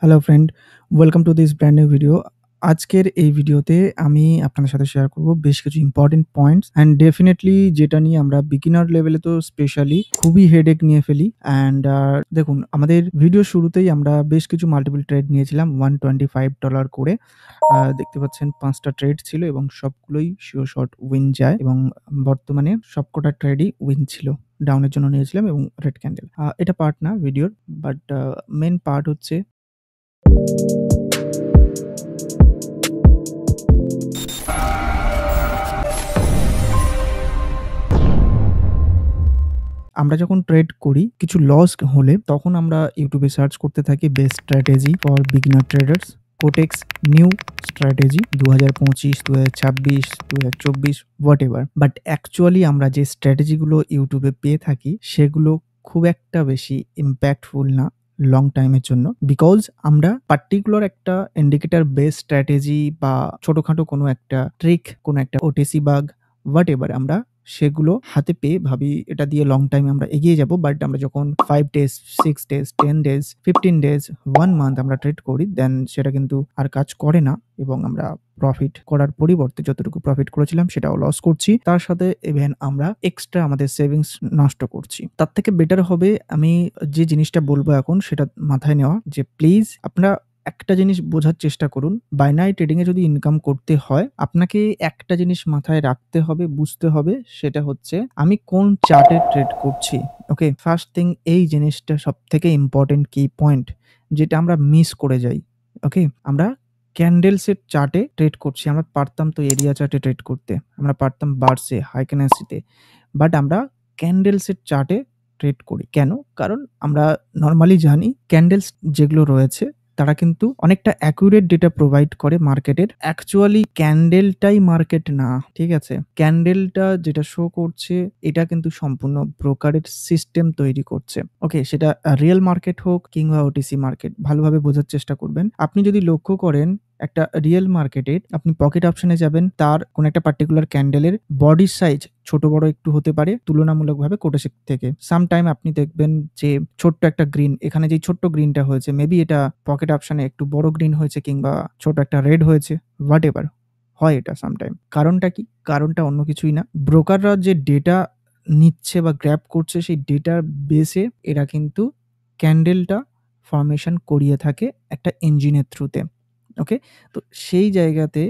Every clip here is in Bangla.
Hello friend, welcome to this brand new video. আজকের এই ভিডিওতে আমি আপনাদের সাথে শেয়ার করব বেশ কিছু ইম্পর্টেন্ট পয়েন্টস অ্যান্ড ডেফিনিটলি যেটা নিয়ে আমরা বিগিনার লেভেলে তো স্পেশালি খুবই হেডেক নিয়ে ফেলি। অ্যান্ড দেখুন, আমাদের ভিডিও শুরুতেই আমরা বেশ কিছু মাল্টিপল ট্রেড নিয়েছিলাম $125 করে। দেখতে পাচ্ছেন 5টা ট্রেড ছিল এবং সবগুলোই শিওর শট উইন যায় এবং বর্তমানে সবকটা ট্রেডই উইন ছিল। ডাউনের জন্য নিয়েছিলাম এবং রেড ক্যান্ডেল। এটা পার্ট না ভিডিওর, বাট মেইন পার্ট হচ্ছে আমরা যখন ট্রেড করি কিছু লস হলে তখন আমরা ইউটিউবে সার্চ করতে থাকি best strategy for beginner traders, Quotex new strategy 2025, 2026, 2024 what ever. But actually আমরা যে স্ট্র্যাটেজিগুলো ইউটিউবে পেয়ে থাকি সেগুলো খুব একটা বেশি ইম্প্যাক্টফুল না লং টাইমের জন্য, বিকজ আমরা পার্টিকুলার একটা ইন্ডিকেটর বেস স্ট্র্যাটেজি বা ছোটখাটো কোনো একটা ট্রিক, কোনো একটা ওটিসি বাগ হোয়াট এভার আমরা সেগুলো হাতে পেয়ে ভাবি এটা দিয়ে লং টাইম আমরা এগিয়ে যাব। বাট আমরা যখন 5 days, 6 days, 10 days, 15 days, 1 month আমরা ট্রেড করি, দেন সেটা কিন্তু আর কাজ করে না এবং আমরা প্রফিট করার পরিবর্তে যতটুকু প্রফিট করেছিলাম সেটাও লস করছি। তার সাথে ইভেন আমরা এক্সট্রা আমাদের সেভিংস নষ্ট করছি। তার থেকে বেটার হবে আমি যে জিনিসটা বলবো এখন সেটা মাথায় নেওয়া, যে প্লিজ আপনারা একটা জিনিস বোঝার চেষ্টা করুন। বাইনারি ট্রেডিং এ যদি ইনকাম করতে হয় আপনাকে একটা জিনিস মাথায় রাখতে হবে, বুঝতে হবে, সেটা হচ্ছে আমি কোন চার্টে ট্রেড করছি। ওকে, ফার্স্ট থিং এই জিনিসটা সবথেকে ইম্পর্টেন্ট কি পয়েন্ট যেটা আমরা মিস করে যাই। ওকে, আমরা ক্যান্ডেলস এর চার্টে ট্রেড করছি। আমরা পারতাম তো এরিয়া চার্টে ট্রেড করতে, আমরা পারতাম বার্সে, হাইকেনাসিতে, বাট আমরা ক্যান্ডেলস এর চার্টে ট্রেড করি কেন? কারণ আমরা নরমালি জানি ক্যান্ডেলস যেগুলো রয়েছে তারা কিন্তু অনেকটা অ্যাকুরেট ডেটা প্রোভাইড করে মার্কেটের। অ্যাকচুয়ালি ক্যান্ডেলটাই মার্কেট না, ঠিক আছে? ক্যান্ডেলটা যেটা শো করছে এটা কিন্তু সম্পূর্ণ ব্রোকারের সিস্টেম তৈরি করছে। ওকে, সেটা রিয়েল মার্কেট হোক কিংবা ওটিসি মার্কেট, ভালোভাবে বোঝার চেষ্টা করবেন। আপনি যদি লক্ষ্য করেন একটা রিয়েল মার্কেটে আপনি পকেট অপশনে যাবেন, তার কোন একটা পার্টিকুলার ক্যান্ডেলের বডি সাইজ ছোট বড় একটু হতে পারে তুলনামূলকভাবে কোটেক্স থেকে। সামটাইম আপনি দেখবেন যে ছোট্ট একটা গ্রিন, এখানে যে ছোট্ট গ্রিনটা হয়েছে মেবি এটা পকেট অপশনে একটু বড় গ্রিন হয়েছে কিংবা ছোট একটা রেড হয়েছে, হোয়াট এভার হয় এটা সামটাইম। কারণটা কি? কারণটা অন্য কিছুই না, ব্রোকাররা যে ডেটা নিচ্ছে বা গ্র্যাব করছে সেই ডেটার বেসে এরা কিন্তু ক্যান্ডেলটা ফরমেশন করিয়ে থাকে একটা ইঞ্জিনের থ্রুতে। ওকে, তো সেই জায়গাতে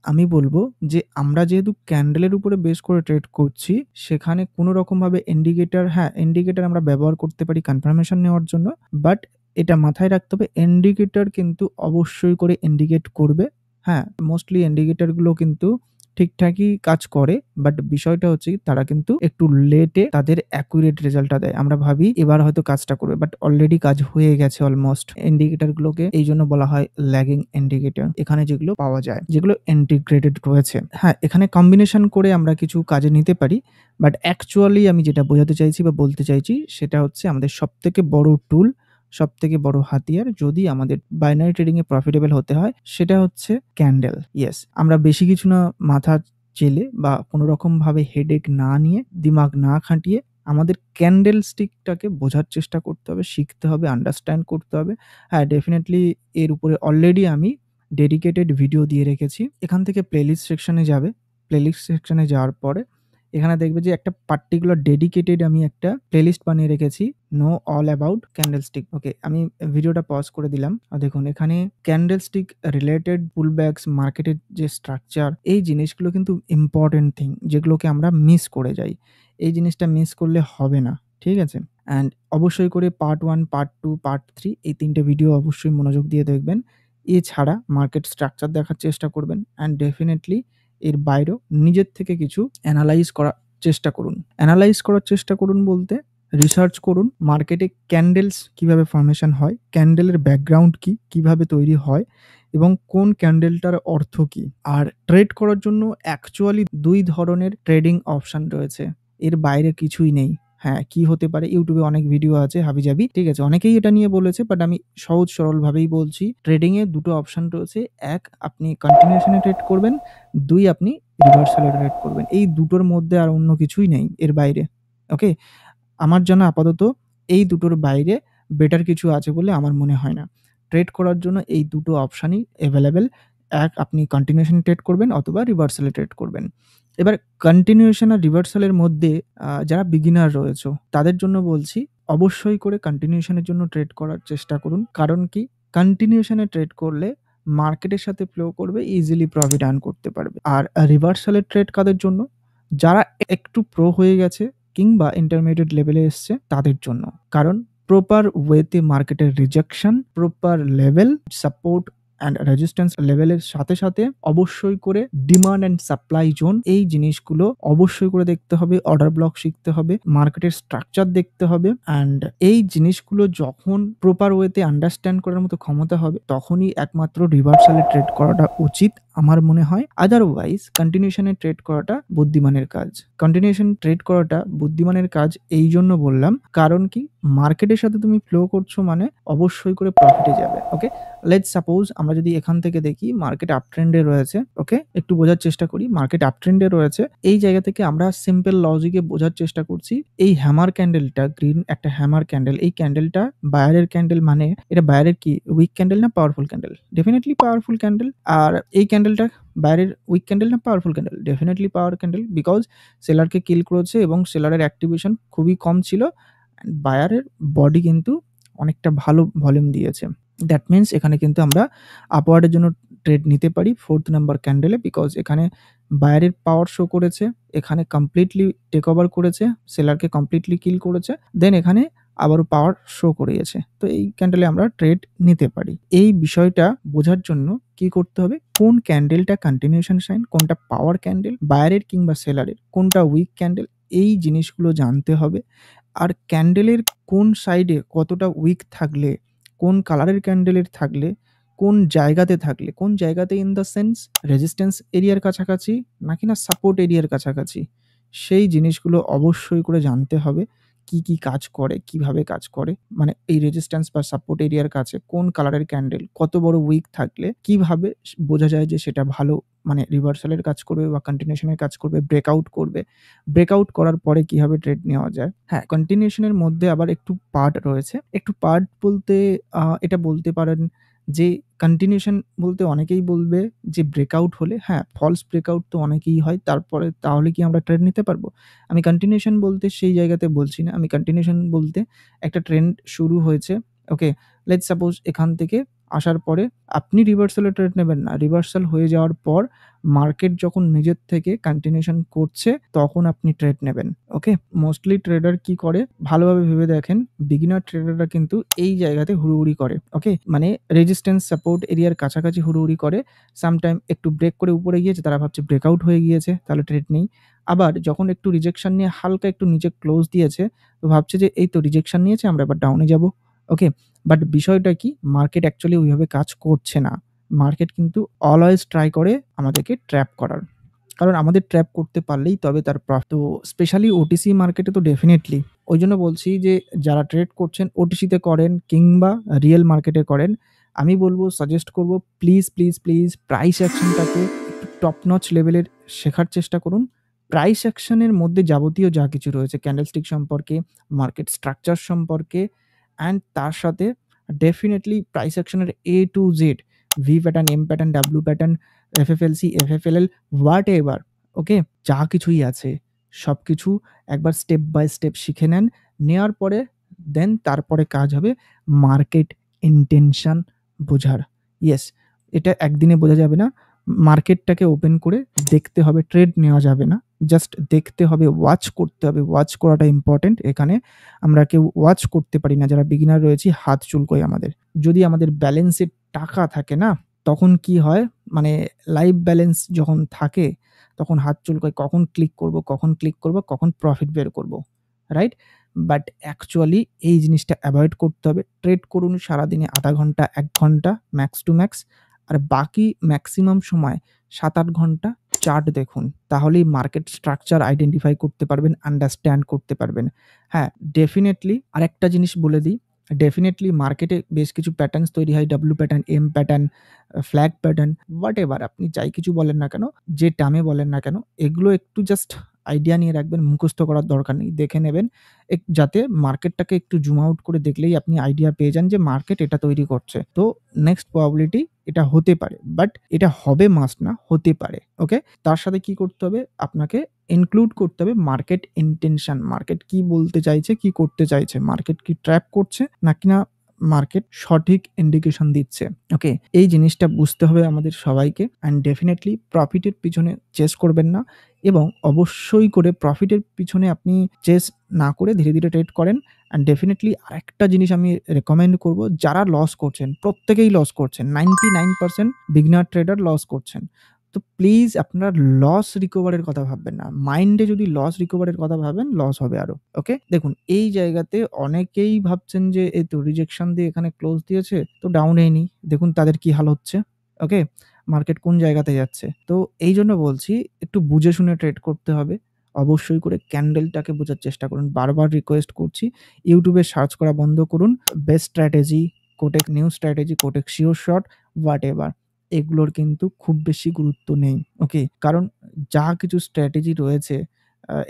আমি বলবো যে আমরা যেহেতু ক্যান্ডেলের উপরে বেস করে ট্রেড করছি সেখানে কোনো রকমভাবে ইন্ডিকেটর, হ্যাঁ ইন্ডিকেটর আমরা ব্যবহার করতে পারি কনফার্মেশন নেওয়ার জন্য, বাট এটা মাথায় রাখতে হবে ইন্ডিকেটর কিন্তু অবশ্যই করে ইন্ডিকেট করবে। হ্যাঁ, মোস্টলি ইন্ডিকেটরগুলো কিন্তু ঠিকঠাকই কাজ করে, বাট বিষয়টা হচ্ছে তারা কিন্তু একটু লেটে তাদের অ্যাকুরেট রেজাল্টটা দেয়। আমরা ভাবি এবার হয়তো কাজটা করবে, বাট অলরেডি কাজ হয়ে গেছে অলমোস্ট। ইন্ডিকেটরগুলোকে এইজন্য বলা হয় ল্যাগিং ইন্ডিকেটর। এখানে যেগুলো পাওয়া যায়, যেগুলো ইন্টিগ্রেটেড রয়েছে, হ্যাঁ এখানে কম্বিনেশন করে আমরা কিছু কাজে নিতে পারি, বাট অ্যাকচুয়ালি আমি যেটা বোঝাতে চাইছি বা বলতে চাইছি সেটা হচ্ছে আমাদের সবথেকে বড় টুল, সবথেকে বড় হাতিয়ার যদি আমাদের বাইনারি ট্রেডিং এ প্রফিটেবল হতে হয় সেটা হচ্ছে ক্যান্ডেল। ইয়েস, আমরা বেশি কিছু না মাথা চেলে বা কোনো রকম ভাবে হেডেক না নিয়ে, দিমাগ না খাটিয়ে আমাদের ক্যান্ডেল স্টিকটাকে বোঝার চেষ্টা করতে হবে, শিখতে হবে, আন্ডারস্ট্যান্ড করতে হবে। হ্যাঁ, ডেফিনিটলি এর উপরে অলরেডি আমি ডেডিকেটেড ভিডিও দিয়ে রেখেছি। এখান থেকে প্লেলিস্ট সেকশনে যাবে। প্লেলিস্ট সেকশনে যাওয়ার পরে এখানে দেখবে যে একটা পার্টিকুলার ডেডিকেটেড আমি একটা প্লেলিস্ট বানিয়ে রেখেছি, নো অল অ্যাবাউট ক্যান্ডেলস্টিক। ওকে, আমি ভিডিওটা পজ করে দিলাম। দেখুন এখানে ক্যান্ডেলস্টিক রিলেটেড পুলব্যাকস, মার্কেটের যে স্ট্রাকচার, এই জিনিসগুলো কিন্তু ইম্পর্টেন্ট থিং যেগুলোকে আমরা মিস করে যাই। এই জিনিসটা মিস করলে হবে না, ঠিক আছে? অ্যান্ড অবশ্যই করে পার্ট 1, পার্ট 2, পার্ট 3 এই 3টে ভিডিও অবশ্যই মনোযোগ দিয়ে দেখবেন। এছাড়া মার্কেট স্ট্রাকচার দেখার চেষ্টা করবেন অ্যান্ড ডেফিনিটলি এর বাইরেও নিজের থেকে কিছু অ্যানালাইজ করার চেষ্টা করুন। অ্যানালাইজ করার চেষ্টা করুন বলতে রিসার্চ করুন মার্কেটে ক্যান্ডেলস কিভাবে ফরমেশন হয়, ক্যান্ডেলের ব্যাকগ্রাউন্ড কি, কিভাবে তৈরি হয় এবং কোন ক্যান্ডেলটার অর্থ কি। আর ট্রেড করার জন্য অ্যাকচুয়ালি 2 ধরনের ট্রেডিং অপশন রয়েছে, এর বাইরে কিছুই নেই। হ্যাঁ, কি হতে পারে? ইউটিউবে অনেক ভিডিও আছে হাবিজাবি, ঠিক আছে? অনেকেই এটা নিয়ে বলেছে, বাট আমি সহজ সরলভাবেই বলছি। ট্রেডিং এ 2টো অপশন রয়েছে। 1 আপনি কন্টিনিউশনে ট্রেড করবেন, 2 আপনি রিভার্সালে ট্রেড করবেন। এই দুটোর মধ্যে আর অন্য কিছুই নেই এর বাইরে। ওকে? আমার জানা আপাতত এই দুটোর বাইরে বেটার কিছু আছে বলে আমার মনে হয় না। ট্রেড করার জন্য এই দুটো অপশানই এভেলেবেল। এক, আপনি কন্টিনিউশন ট্রেড করবেন অথবা রিভার্সালে ট্রেড করবেন। এবার কন্টিনিউশন আর রিভার্সালের মধ্যে যারা বিগিনার রয়েছো তাদের জন্য বলছি, অবশ্যই করে কন্টিনিউশনের জন্য ট্রেড করার চেষ্টা করুন। কারণ কি? কন্টিনিউশনে ট্রেড করলে মার্কেটের সাথে ফ্লো করবে, ইজিলি প্রফিট আর্ন করতে পারবে। আর রিভার্সালের ট্রেড কাদের জন্য? যারা একটু প্রো হয়ে গেছে কিংবা ইন্টারমিডিয়েট লেভেলে এসছে তাদের জন্য। কারণ প্রপার ওয়েতে মার্কেটের rejection, proper level, support and resistance লেভেলের সাথে, সাথে অবশ্যই করে ডিমান্ড অ্যান্ড সাপ্লাই জোন, এই জিনিসগুলো অবশ্যই করে দেখতে হবে। অর্ডার ব্লক শিখতে হবে, মার্কেটের স্ট্রাকচার দেখতে হবে। অ্যান্ড এই জিনিসগুলো যখন প্রপার ওয়েতে আন্ডারস্ট্যান্ড করার মতো ক্ষমতা হবে, তখনই একমাত্র রিভার্সালে ট্রেড করাটা উচিত আমার মনে হয়। আদারওয়াইজ কন্টিনিউশনে ট্রেড করাটা বুদ্ধিমানের কাজ। কন্টিনিউশন ট্রেড করাটা বুদ্ধিমানের কাজ এই জন্য বললাম, কারণ কি? মার্কেটের সাথে তুমি ফ্লো করছো মানে অবশ্যই করে প্রফিটে যাবে। ওকে, লেটস সাপোজ আমরা যদি এখান থেকে দেখি মার্কেট আপ ট্রেন্ডে রয়েছে। ওকে, একটু বোঝার চেষ্টা করি। মার্কেট আপ ট্রেন্ডে রয়েছে, এই জায়গা থেকে আমরা সিম্পল লজিকে বোঝার চেষ্টা করছি। এই হ্যামার ক্যান্ডেলটা, গ্রিন একটা হ্যামার ক্যান্ডেল, এই ক্যান্ডেলটা বায়ারের ক্যান্ডেল, মানে এটা বায়ারের কি উইক ক্যান্ডেল না powerful candle? Definitely powerful candle. আর এই ক্যান্ডেলটা বায়ারের উইক ক্যান্ডেল না powerful candle? Definitely power candle, because সেলারকে কিল করেছে এবং সেলারের অ্যাক্টিভেশন খুবই কম ছিল। বায়ারের বডি কিন্তু অনেকটা ভালো ভলিউম দিয়েছে। দ্যাট মিনস এখানে কিন্তু আমরা আপওয়ার্ডের জন্য ট্রেড নিতে পারি 4th নাম্বার ক্যান্ডেলে, বিকজ এখানে বায়ারের পাওয়ার শো করেছে, এখানে কমপ্লিটলি টেক ওভার করেছে, সেলারকে কমপ্লিটলি কিল করেছে, দেন এখানে আবারও পাওয়ার শো করিয়েছে। তো এই ক্যান্ডেলে আমরা ট্রেড নিতে পারি। এই বিষয়টা বোঝার জন্য কি করতে হবে? কোন ক্যান্ডেলটা কন্টিনিউশন সাইন, কোনটা পাওয়ার ক্যান্ডেল, বায়ারের কিংবা সেলারের, কোনটা উইক ক্যান্ডেল, এই জিনিসগুলো জানতে হবে। আর ক্যান্ডেলের কোন সাইডে কতটা উইক থাকলে, কোন কালারের ক্যান্ডেলের থাকলে, কোন জায়গাতে থাকলে, কোন জায়গাতে ইন দ্য সেন্স রেজিস্ট্যান্স এরিয়ার কাছাকাছি নাকি না সাপোর্ট এরিয়ার কাছাকাছি, সেই জিনিসগুলো অবশ্যই করে জানতে হবে। কি, কি কাজ করে, কিভাবে কাজ করে, মানে এই রেজিস্ট্যান্স বা সাপোর্ট এরিয়ার কাছে কোন কালারের ক্যান্ডেল, কত বড় উইক থাকলে কিভাবে বোঝা যায় যে সেটা ভালো, মানে রিভার্সালের কাজ করবে বা কন্টিনিউশনের কাজ করবে, ব্রেকআউট করবে। ব্রেকআউট করার পরে কিভাবে ট্রেড নেওয়া যায়। হ্যাঁ, কন্টিনিউশনের মধ্যে আবার একটু পার্ট রয়েছে। একটু পার্ট বলতে এটা বলতে পারেন যে কন্টিনিউশন বলতে অনেকেই বলবে যে ব্রেকআউট হলে, হ্যাঁ, ফলস ব্রেকআউট তো অনেকেই হয়। তারপরে তাহলে কি আমরা ট্রেড নিতে পারবো? আমি কন্টিনিউশন বলতে সেই জায়গাতে বলছি না। আমি কন্টিনিউশন বলতে একটা ট্রেন্ড শুরু হয়েছে। ওকে, লেটস সাপোজ এখান থেকে আসার পরে আপনি রিভার্সালে ট্রেড নেবেন না। রিভার্সাল হয়ে যাওয়ার পর মার্কেট যখন নিজের থেকে কন্টিনিউশন করছে তখন আপনি ট্রেড নেবেন। ওকে, মোস্টলি ট্রেডার কি করে ভালোভাবে ভেবে দেখেন, বিগিনার ট্রেডাররা কিন্তু এই জায়গাতে হুড়োহুড়ি করে। ওকে, মানে রেজিস্ট্যান্স সাপোর্ট এরিয়ার কাছাকাছি হুড়োহুড়ি করে। সামটাইম একটু ব্রেক করে উপরে গিয়েছে, তারা ভাবছে ব্রেকআউট হয়ে গিয়েছে, তাহলে ট্রেড নেই। আবার যখন একটু রিজেকশন নিয়ে হালকা একটু নিচে ক্লোজ দিয়েছে, তো ভাবছে যে এই তো রিজেকশন নিয়েছে, আমরা এবার ডাউনে যাব। ওকে, বাট বিষয়টা কি? মার্কেট অ্যাকচুয়ালি ওইভাবে কাজ করছে না। মার্কেট কিন্তু অলওয়েজ ট্রাই করে আমাদেরকে ট্র্যাপ করার। কারণ আমাদের ট্র্যাপ করতে পারলেই তবে তার তো স্পেশালি ওটিসি মার্কেটে তো ডেফিনেটলি। ওইজন্য বলছি যে যারা ট্রেড করছেন ওটিসিতে করেন কিংবা রিয়েল মার্কেটে করেন, আমি বলব, সাজেস্ট করব, প্লিজ, প্লিজ, প্লিজ প্রাইস অ্যাকশনটাকে একটু টপ নচ লেভেলের শেখার চেষ্টা করুন। প্রাইস অ্যাকশনের মধ্যে যাবতীয় যা কিছু রয়েছে ক্যান্ডেলস্টিক সম্পর্কে, মার্কেট স্ট্রাকচার সম্পর্কে, অ্যান্ড তার সাথে ডেফিনেটলি প্রাইস অ্যাকশনের A to Z, V pattern, M pattern, W pattern, FFLC, FFLL, what ever, okay, যা কিছুই আছে সবকিছু একবার স্টেপ বাই স্টেপ শিখে নেন। নেওয়ার পরে দেন তারপরে কাজ হবে মার্কেট ইনটেনশন বোঝার। ইয়েস, এটা একদিনে বোঝা যাবে না। মার্কেটটাকে ওপেন করে দেখতে হবে, ট্রেড নেওয়া যাবে না। জাস্ট দেখতে হবে, ওয়াচ করতে হবে। ওয়াচ করাটা ইম্পর্টেন্ট। এখানে আমরা কেউ ওয়াচ করতে পারি না, যারা বিগিনার রয়েছি হাত চুলকোয় আমাদের। যদি আমাদের ব্যালেন্সে টাকা থাকে না, তখন কি হয়, মানে লাইভ ব্যালেন্স যখন থাকে তখন হাত চুলকোয়, কখন ক্লিক করব, কখন ক্লিক করব, কখন প্রফিট বের করব, রাইট? বাট অ্যাকচুয়ালি এই জিনিসটা অ্যাভয়েড করতে হবে। ট্রেড করুন সারাদিনে আধা ঘন্টা, 1 ঘন্টা ম্যাক্স টু ম্যাক্স। আর বাকি ম্যাক্সিমাম সময় 7-8 ঘন্টা চার্ট দেখুন। তাহলেই মার্কেট স্ট্রাকচার আইডেন্টিফাই করতে পারবেন, আন্ডারস্ট্যান্ড করতে পারবেন। হ্যাঁ, ডেফিনেটলি আরেকটা জিনিস বলে দিই, ডেফিনেটলি মার্কেটে বেশ কিছু প্যাটার্নস তৈরি হয়, W pattern, M pattern, flag pattern, whatever আপনি যাই কিছু বলেন না কেন, যে টার্মে বলেন না কেন, এগুলো একটু জাস্ট আইডিয়া নিয়ে রাখবেন, মুখস্থ করার দরকার নেই। দেখে নেবেন যাতে মার্কেটটাকে একটু জুম আউট করে দেখলেই আপনি আইডিয়া পেয়ে যান যে মার্কেট এটা তৈরি করছে। তো নেক্সট প্রবাবিলিটি এটা হতে পারে। বাট এটা হবে মাস্ট না, হতে পারে। ওকে? তার সাথে কি করতে হবে? আপনাকে ইনক্লুড করতে হবে মার্কেট ইনটেনশন। মার্কেট কি বলতে চাইছে, কি করতে চাইছে? মার্কেট কি ট্র্যাপ করছে নাকি না মার্কেট সঠিক ইন্ডিকেশন দিচ্ছে? ওকে? এই জিনিসটা বুঝতে হবে আমাদের সবাইকে। অ্যান্ড ডেফিনিটলি প্রফিটের পিছনে চেস করবেন না এবং অবশ্যই করে প্রফিটের পিছনে আপনি চেস না করে ধীরে, ধীরে ট্রেড করেন। অ্যান্ড ডেফিনিটলি আরেকটা জিনিস আমি রেকমেন্ড করব, যারা লস করছেন, প্রত্যেকেই লস করছেন। 99% বিগিনার ট্রেডার লস করছেন। তো প্লিজ আপনারা লস রিকভার এর কথা ভাববেন না। মাইন্ডে যদি লস রিকভার এর কথা ভাবেন, লস হবে আরো। ওকে? দেখুন এই জায়গাতে অনেকেই ভাবছেন যে এই তো রিজেকশন দিয়ে এখানে ক্লোজ দিয়েছে, তো ডাউনেই নিই। দেখুন তাদের কি হাল হচ্ছে। ওকে? মার্কেট কোন জায়গাতে যাচ্ছে। তো এইজন্য বলছি একটু বুঝে শুনে ট্রেড করতে হবে। অবশ্যই করে ক্যান্ডেলটাকে বোঝার চেষ্টা করুন। বারবার রিকোয়েস্ট করছি, YouTube এ সার্চ করা বন্ধ করুন। Best strategy, কোটেক new strategy, কোটেক sure shot, whatever. এগুলোর কিন্তু খুব বেশি গুরুত্ব নেই। ওকে? কারণ যা কিছু স্ট্র্যাটেজি রয়েছে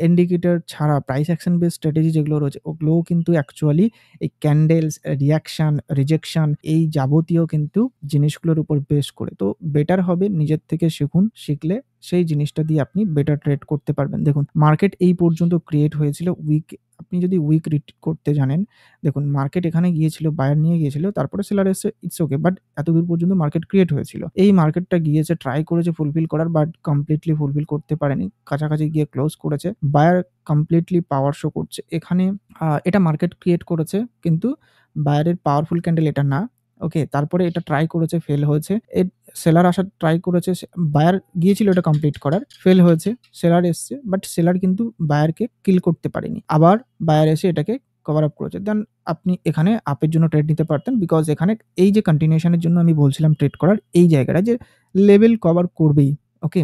ইন্ডিকেটর ছাড়া প্রাইস অ্যাকশন বেস স্ট্র্যাটেজি যেগুলো রয়েছে ওগুলোও কিন্তু অ্যাকচুয়ালি এই ক্যান্ডেলস, রিঅ্যাকশন, রিজেকশন এই যাবতীয় কিন্তু জিনিসগুলোর উপর বেস করে। তো বেটার হবে নিজের থেকে শিখুন। শিখলে সেই জিনিসটা দিয়ে আপনি বেটার ট্রেড করতে পারবেন। দেখুন মার্কেট এই পর্যন্ত ক্রিয়েট হয়েছিল উইক, আপনি যদি উইক রিড করতে জানেন, দেখুন মার্কেট এখানে গিয়েছিল, বায়ার নিয়ে গিয়েছিল, তারপরে সেলার এসছে, ইটস ওকে। বাট এতদূর পর্যন্ত মার্কেট ক্রিয়েট হয়েছিল। এই মার্কেটটা গিয়েছে, ট্রাই করেছে ফুলফিল করার, বাট কমপ্লিটলি ফুলফিল করতে পারেনি। কাছাকাছি গিয়ে ক্লোজ করেছে। বায়ার কমপ্লিটলি পাওয়ার শো করছে। এখানে এটা মার্কেট ক্রিয়েট করেছে কিন্তু বায়ারের পাওয়ারফুল ক্যান্ডেল এটা না। ওকে? তারপরে এটা ট্রাই করেছে, ফেল হয়েছে। সেলার আসার ট্রাই করেছে, বায়ার গিয়েছিল এটা কমপ্লিট করার, ফেল হয়েছে। সেলার এসছে, বাট সেলার কিন্তু বায়ারকে কিল করতে পারেনি। আবার বায়ার এসে এটাকে কভার আপ করেছে। দেন আপনি এখানে আপের জন্য ট্রেড নিতে পারতেন, বিকজ এখানে এই যে কন্টিনিউশন এর জন্য আমি বলছিলাম ট্রেড করার এই জায়গাটা যে লেভেল কভার করবেই। ওকে?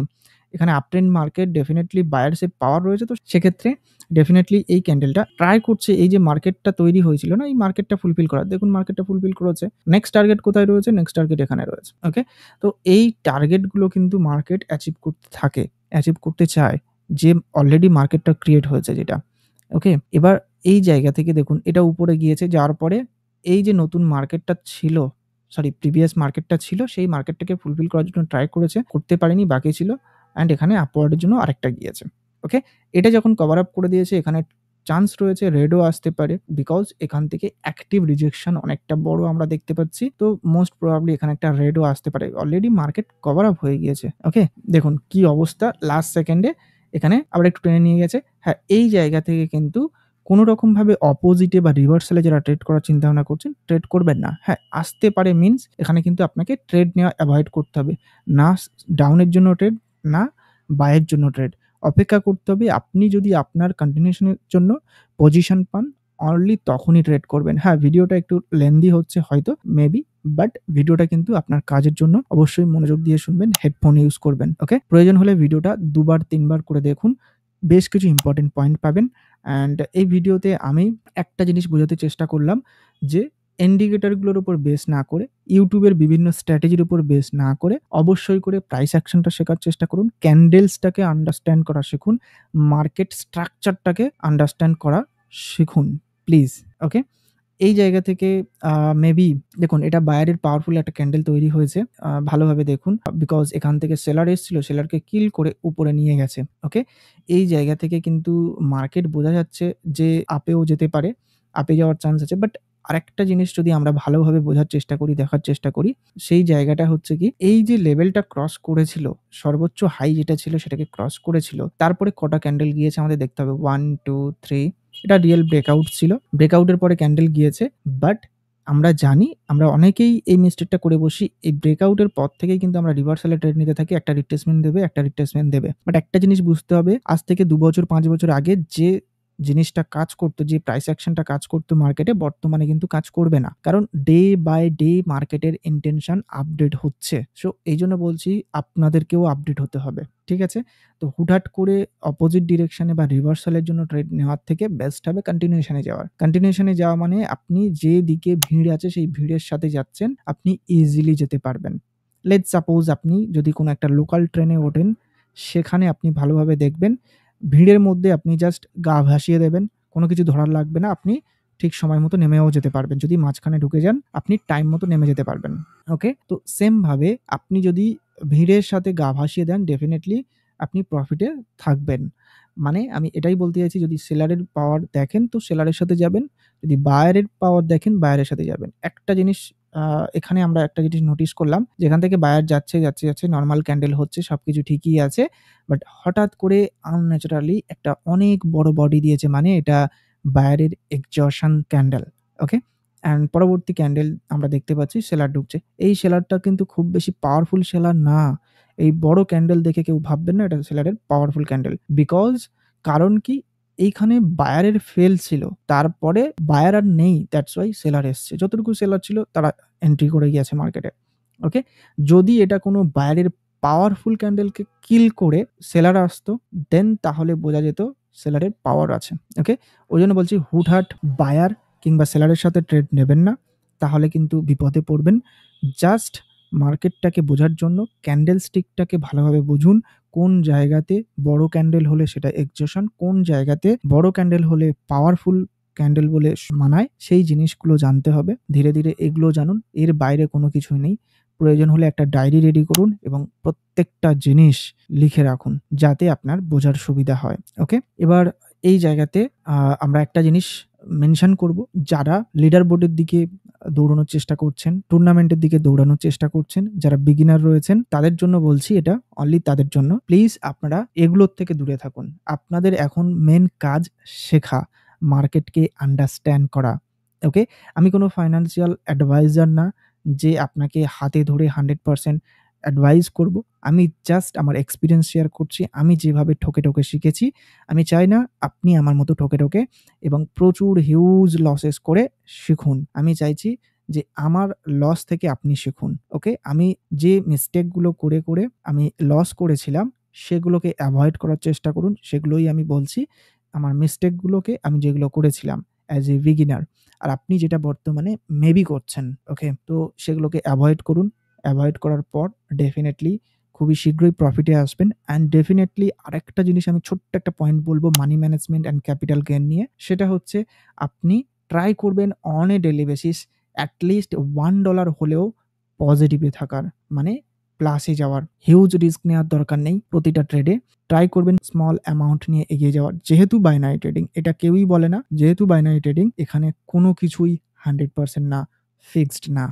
এখানে আপট্রেন্ড মার্কেট ডেফিনিটলি বায়ার এর পাওয়ার রয়েছে, তো সেক্ষেত্রে ডেফিনিটলি এই ক্যান্ডেলটা ট্রাই করছে এই যে মার্কেটটা তৈরি হয়েছিল না, এই মার্কেটটা ফুলফিল করার। দেখুন মার্কেটটা ফুলফিল করেছে। নেক্সট টার্গেট কোথায় রয়েছে? নেক্সট টার্গেট এখানে রয়েছে। ওকে? তো এই টার্গেটগুলো কিন্তু মার্কেট অ্যাচিভ করতে থাকে, অ্যাচিভ করতে চায় যে অলরেডি মার্কেটটা ক্রিয়েট হয়েছে যেটা। ওকে? এবার এই জায়গা থেকে দেখুন এটা উপরে গিয়েছে, যাওয়ার পরে এই যে নতুন মার্কেটটা ছিল, সরি প্রিভিয়াস মার্কেটটা ছিল, সেই মার্কেটটাকে ফুলফিল করার জন্য ট্রাই করেছে, করতে পারেনি, বাকি ছিল। অ্যান্ড এখানে আপওয়ার্ড এর জন্য আরেকটা গিয়েছে। ওকে? এটা যখন কভার আপ করে দিয়েছে, এখানে চান্স রয়েছে রেডও আসতে পারে, বিকজ এখান থেকে অ্যাক্টিভ রিজেকশন অনেকটা বড় আমরা দেখতে পাচ্ছি। তো মোস্ট প্রবাবলি এখানে একটা রেডও আসতে পারে। অলরেডি মার্কেট কভার আপ হয়ে গিয়েছে। ওকে? দেখুন কি অবস্থা, লাস্ট সেকেন্ডে এখানে আবার একটু টেনে নিয়ে গেছে। হ্যাঁ, এই জায়গা থেকে কিন্তু কোনো রকমভাবে অপোজিটে বা রিভার্সালে যারা ট্রেড করার চিন্তাভাবনা করছেন, ট্রেড করবেন না। হ্যাঁ, আসতে পারে মিনস এখানে কিন্তু আপনাকে ট্রেড নেওয়া এভয়েড করতে হবে। না ডাউনের জন্য ট্রেড, না বায়ের জন্য ট্রেড। অপেক্ষা করতে হবে, আপনি যদি আপনার কন্টিনিউশন এর জন্য পজিশন পান, অনলি তখনই ট্রেড করবেন। হ্যাঁ, ভিডিওটা একটু লেন্দি হচ্ছে হয়তো, মেবি, বাট ভিডিওটা কিন্তু আপনার কাজের জন্য অবশ্যই মনোযোগ দিয়ে শুনবেন, হেডফোন ইউজ করবেন। ওকে? প্রয়োজন হলে ভিডিওটা ২ বার ৩ বার করে দেখুন। বেশ কিছু ইম্পোর্টেন্ট পয়েন্ট পাবেন। অ্যান্ড এই ভিডিওতে আমি একটা জিনিস বোঝাতে চেষ্টা করলাম যে ইন্ডিকেটরগুলোর উপর বেস না করে, YouTube এর বিভিন্ন স্ট্র্যাটেজির উপর বেস না করে অবশ্যই করে প্রাইস অ্যাকশনটা শেখার চেষ্টা করুন। ক্যান্ডেলসটাকে আন্ডারস্ট্যান্ড করা শিখুন। মার্কেট স্ট্রাকচারটাকে আন্ডারস্ট্যান্ড করা শিখুন প্লিজ। ওকে? এই জায়গা থেকে মেবি দেখুন এটা বায়ারের পাওয়ারফুল একটা ক্যান্ডেল তৈরি হয়েছে। ভালোভাবে দেখুন, বিকজ এখান থেকে সেলার এসছিল, সেলারকে কিল করে উপরে নিয়ে গেছে। ওকে? এই জায়গা থেকে কিন্তু মার্কেট বোঝা যাচ্ছে যে আপেও যেতে পারে, আপে যাওয়ার চান্স আছে। বাট আরেকটা জিনিস যদি আমরা ভালোভাবে বোঝার চেষ্টা করি, দেখার চেষ্টা করি, সেই জায়গাটা হচ্ছে কি, এই যে লেভেলটা ক্রস করেছিল, সর্বোচ্চ হাই যেটা ছিল সেটাকে ক্রস করেছিল। তারপরে কটা ক্যান্ডেল গিয়েছে আমাদের দেখতে হবে। 1, 2, 3, এটা রিয়েল ব্রেকআউট ছিল। ব্রেকআউটের পরে ক্যান্ডেল গিয়েছে। বাট আমরা জানি, আমরা অনেকেই এই মিস্টেকটা করে বসি। এই ব্রেকআউটের পর থেকেই কিন্তু আমরা রিভার্সাল এ ট্রেড নিতে থাকি। একটা রিট্রেসমেন্ট দেবে, একটা রিট্রেসমেন্ট দেবে। বাট একটা জিনিস বুঝতে হবে, আজ থেকে ২ বছর ৫ বছর আগে যে জিনিসটা কাজ করত, যে প্রাইস অ্যাকশনটা কাজ করত মার্কেটে, বর্তমানে কিন্তু কাজ করবে না। কারণ ডে বাই ডে মার্কেটের ইনটেনশন আপডেট হচ্ছে। সো এইজন্য বলছি আপনাদেরকেও আপডেট হতে হবে। ঠিক আছে? তো হুটহাট করে অপোজিট ডিরেকশনে বা রিভার্সালের জন্য ট্রেড নেওয়ার থেকে বেস্ট হবে কন্টিনিউশনে যাওয়ার। কন্টিনিউশনে যাওয়া মানে আপনি যে দিকে ভিড় আছে সেই ভিড়ের সাথে যাচ্ছেন, আপনি ইজিলি যেতে পারবেন। লেটস সাপোজ আপনি যদি কোনো একটা লোকাল ট্রেনে ওঠেন, সেখানে আপনি ভালোভাবে দেখবেন ভিড়ের মধ্যে আপনি জাস্ট গা ভাসিয়ে দেবেন। কোনো কিছু ধরার লাগবে না। আপনি ঠিক সময় মতো নেমেও যেতে পারবেন। যদি মাঝখানে ঢুকে যান, আপনি টাইম মতো নেমে যেতে পারবেন। ওকে? তো সেম ভাবে আপনি যদি ভিড়ের সাথে গা ভাসিয়ে দেন, ডেফিনিটলি আপনি প্রফিটে থাকবেন। মানে আমি এটাই বলতে চাইছি, যদি সেলারের পাওয়ার দেখেন তো সেলারের সাথে যাবেন। যদি বায়ারের পাওয়ার দেখেন বায়ারের সাথে যাবেন। একটা জিনিস আ এখানে আমরা একটা জিনিস নোটিস করলাম, যেখান থেকে বায়ার যাচ্ছে নরমাল ক্যান্ডেল হচ্ছে, সবকিছু ঠিকই আছে। বাট হঠাৎ করে আনন্যাচারালি একটা অনেক বড় বডি দিয়েছে, মানে এটা বায়ারের এক্সজশন ক্যান্ডেল। ওকে? অ্যান্ড পরবর্তী ক্যান্ডেল আমরা দেখতে পাচ্ছি সেলার ঢুকছে। এই সেলারটা কিন্তু খুব বেশি পাওয়ারফুল সেলার না। এই বড় ক্যান্ডেল দেখে কেউ ভাববেন না এটা সেলারের পাওয়ারফুল ক্যান্ডেল। বিকজ কারণ কি? এইখানে বায়ারের ফেল ছিল। তারপরে বায়ার আর নেই। দ্যাটস ওয়াই সেলার এসছে। যতটুকু সেলার ছিল তারা এন্ট্রি করে গিয়েছে মার্কেটে। ওকে? যদি এটা কোনো বায়ারের পাওয়ারফুল ক্যান্ডেলকে কিল করে সেলার আসতো, দেন তাহলে বোঝা যেত সেলারের পাওয়ার আছে। ওকে? ওইজন্য বলছি হুটহাট বায়ার কিংবা সেলারের সাথে ট্রেড নেবেন না। তাহলে কিন্তু বিপদে পড়বেন। জাস্ট মার্কেটটাকে বোঝার জন্য ক্যান্ডেল স্টিকটাকে ভালোভাবে বুঝুন। কোন জায়গাতে বড় ক্যান্ডেল হলে সেটা এক্সজশন, কোন জায়গাতে বড় ক্যান্ডেল হলে পাওয়ারফুল ক্যান্ডেল বলে মানায়, সেই জিনিসগুলো জানতে হবে। ধীরে, ধীরে এগুলো জানুন। এর বাইরে কোনো কিছুই নেই। প্রয়োজন হলে একটা ডায়েরি রেডি করুন এবং প্রত্যেকটা জিনিস লিখে রাখুন, যাতে আপনার বোঝার সুবিধা হয়। ওকে? এবার এই জায়গাতে আমরা একটা জিনিস মেনশন করব। যারা লিডার বোর্ডের দিকে দৌড়ানোর চেষ্টা করছেন, টুর্নামেন্টের দিকে দৌড়ানোর চেষ্টা করছেন, যারা বিগিনার রয়েছেন তাদের জন্য বলছি, এটা অনলি তাদের জন্য। প্লিজ আপনারা এগুলোর থেকে দূরে থাকুন। আপনাদের এখন মেন কাজ শেখা, মার্কেটকে আন্ডারস্ট্যান্ড করা। ওকে? আমি কোনো ফাইন্যান্সিয়াল অ্যাডভাইজার না যে আপনাকে হাতে ধরে 100% অ্যাডভাইস করব। আমি জাস্ট আমার এক্সপেরিয়েন্স শেয়ার করছি। আমি যেভাবে ঠকে, ঠকে শিখেছি। আমি চাই না আপনি আমার মতো ঠকে, ঠকে এবং প্রচুর হিউজ লসেস করে শিখুন। আমি চাইছি যে আমার লস থেকে আপনি শিখুন। ওকে? আমি যে মিস্টেকগুলো করে, করে আমি লস করেছিলাম সেগুলোকে এভয়েড করার চেষ্টা করুন। সেগুলোই আমি বলছি। আমার মিস্টেকগুলোকে আমি যেগুলো করেছিলাম অ্যাজ এ বিগিনার, আর আপনি যেটা বর্তমানে মেবি করছেন। ওকে? তো সেগুলোকে এভয়েড করুন। এভয়েড করার পর ডেফিনিটলি খুবই শীঘ্রই প্রফিটে আসবেন। অ্যান্ড ডেফিনিটলি আরেকটা জিনিস আমি ছোট্ট একটা পয়েন্ট বলব money management and capital gain নিয়ে। সেটা হচ্ছে আপনি ট্রাই করবেন on a daily basis at least $1 হলেও পজিটিভে থাকার। মানে প্লাসে যাওয়ার। হিউজ রিস্ক নেওয়ার দরকার নেই প্রতিটা ট্রেডে। ট্রাই করবেন স্মল অ্যামাউন্ট নিয়ে এগিয়ে যাওয়ার। যেহেতু বাইনারি ট্রেডিং, এটা কেউই বলে না, যেহেতু বাইনারি ট্রেডিং এখানে কোনো কিছুই 100% না, ফিক্সড না।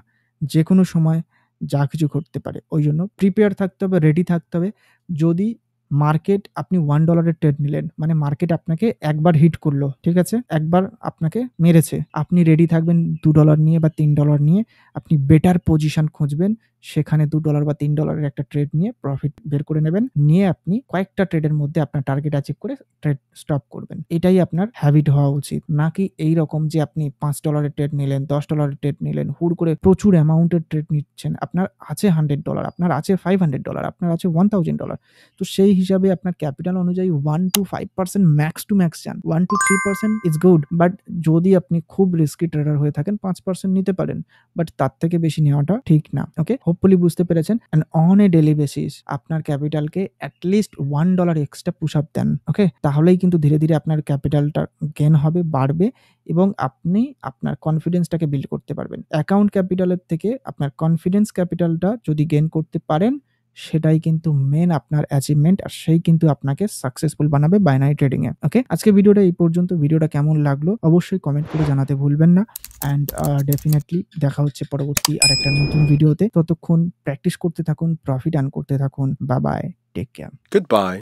যেকোনো সময় যা কিছু ঘটতে পারে। ওইজন্য প্রিপেয়ার থাকতে হবে, রেডি থাকতে হবে। যদি মার্কেট আপনি $1 এর ট্রেড নিলেন, মানে মার্কেট আপনাকে একবার হিট করলো, ঠিক আছে? একবার আপনাকে মেরেছে। আপনি রেডি থাকবেন $2 নিয়ে বা $3 নিয়ে। আপনি বেটার পজিশন খুঁজবেন। সেখানে $2 বা $3 এর একটা ট্রেড নিয়ে প্রফিট বের করে নেবেন। নিয়ে আপনি কয়েকটা ট্রেডের মধ্যে আপনার টার্গেট অ্যাচিভ করে ট্রেড স্টপ করবেন। এটাই আপনার হ্যাবিট হওয়া উচিত। নাকি এইরকম যে আপনি $5 এর ট্রেড নিলেন, $10 এর ট্রেড নিলেন, হুড় করে প্রচুর অ্যামাউন্টের ট্রেড নিচ্ছেন। আপনার আছে $100, আপনার আছে $500, আপনার আছে $1000। তো সেই হিসাবে আপনার ক্যাপিটাল অনুযায়ী 1 to 5% ম্যাক্স টু ম্যাক্স যান। 1 to 3% ইজ গুড। বাট যদি আপনি খুব রিস্কি ট্রেডার হয়ে থাকেন 5% নিতে পারেন। বাট তার থেকে বেশি নেওয়াটা ঠিক না। ওকে? হোপফুলি বুঝতে পেরেছেন। And on a daily basis আপনার ক্যাপিটালকে at least $1 extra push up দেন। ওকে? তাহলেই কিন্তু ধীরে, ধীরে আপনার ক্যাপিটালটা গেইন হবে, বাড়বে এবং আপনি আপনার কনফিডেন্সটাকে বিল্ড করতে পারবেন। অ্যাকাউন্ট ক্যাপিটালের থেকে আপনার কনফিডেন্স ক্যাপিটালটা যদি গেইন করতে পারেন, সেটাই কিন্তু মেন আপনার অ্যাচিভমেন্ট, আর সেই কিন্তু আপনাকে সাকসেসফুল বানাবে বাইনারি ট্রেডিং এ। ওকে? আজকে ভিডিওটা এই পর্যন্ত। ভিডিওটা কেমন লাগলো অবশ্যই কমেন্ট করে জানাতে ভুলবেন না। অ্যান্ড ডেফিনিটলি দেখা হচ্ছে পরবর্তী আরেকটা নতুন ভিডিওতে। ততক্ষণ প্র্যাকটিস করতে থাকুন, প্রফিট আর্ন করতে থাকুন। Bye bye. Take care. Goodbye.